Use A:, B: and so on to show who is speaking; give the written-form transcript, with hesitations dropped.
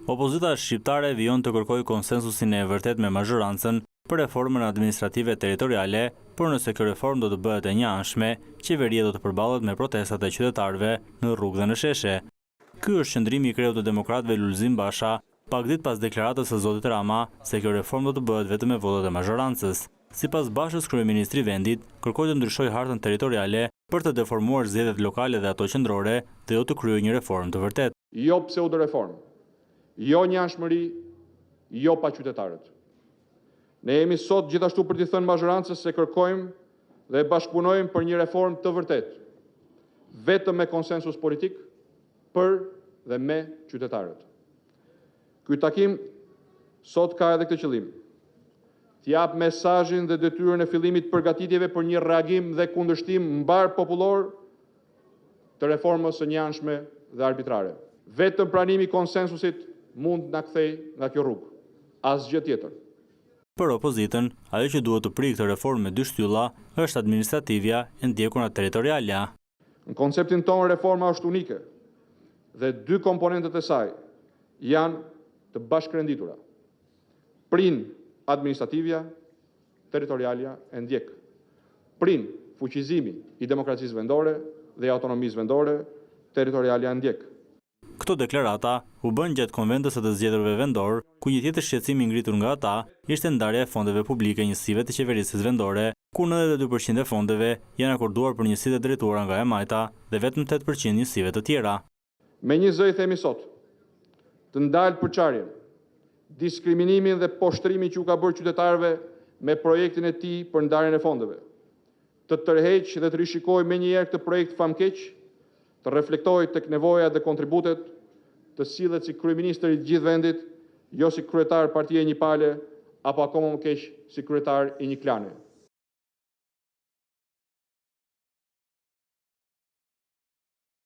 A: Opozita shqiptare vijon të kërkojë konsensusin e vërtet me mazhorancën për reformën administrative territoriale, por nëse kjo reformë do të bëhet e njëanshme, qeveria do të përballet me protestat e qytetarëve në rrugë dhe në sheshe. Ky është qëndrimi i kreut të demokratëve Lulzim Basha, pak ditë pas deklaratës së zotit Rama se kjo reformë do të bëhet vetëm me votat e mazhorancës. Sipas Bashës, kryeministri i vendit kërkoi të ndryshojë hartën territoriale për të deformuar zgjedhjet lokale dhe ato qendrore dhe jo të kryejë një reformë të vërtetë.
B: Jo pseudoreformë, jo njëanshmëri, jo pa qytetarët. Ne jemi sot gjithashtu për t'i thënë mazhorancës se kërkojmë dhe bashkëpunojmë për një reformë të vërtetë, vetëm me konsensus politik për dhe me qytetarët. Ky takim sot ka edhe këtë qëllim: t'jap mesazhin dhe detyrën e fillimit përgatitjeve për një reagim dhe kundërshtim mbar popullor të reformës së njëanshme dhe arbitrare. Vetëm pranimi i konsensusit mund na kthej nga kjo rrugë, asgjë tjetër.
A: Për opozitën, ajo që duhet të prikë këtë reformë me dy shtylla është administrativja e ndjekur nga territorialja.
B: Në konceptin tonë reforma është unike dhe dy komponentët e saj janë të bashkërenditura. Prin administrativja, territorialja e ndjek. Prin fuqizimi i demokracisë vendore dhe i autonomisë vendore, territorialja e ndjek.
A: Këto deklarata u bën gjatë konventës së të zgjedhurve vendor, ku një tjetër shqetësim i ngritur nga ata ishte ndarja e fondeve publike njësive të qeverisë vendore, ku 92% e fondeve janë akorduar për njësitë e drejtuara nga e-majta dhe vetëm 8% njësive të tjera.
B: Me një zë i themi sot, të ndalë përçarjen, diskriminimin dhe poshtrimin që u ka bërë qytetarëve me projektin e tij për ndarjen e fondeve, të tërheqë dhe të rishikojë menjëherë këtë projekt famkeq, të reflektojë tek nevojat dhe kontributet, të sillet si kryeministër i gjithë vendit, jo si kryetar partie një pale, apo akoma më keq si kryetar i një klani.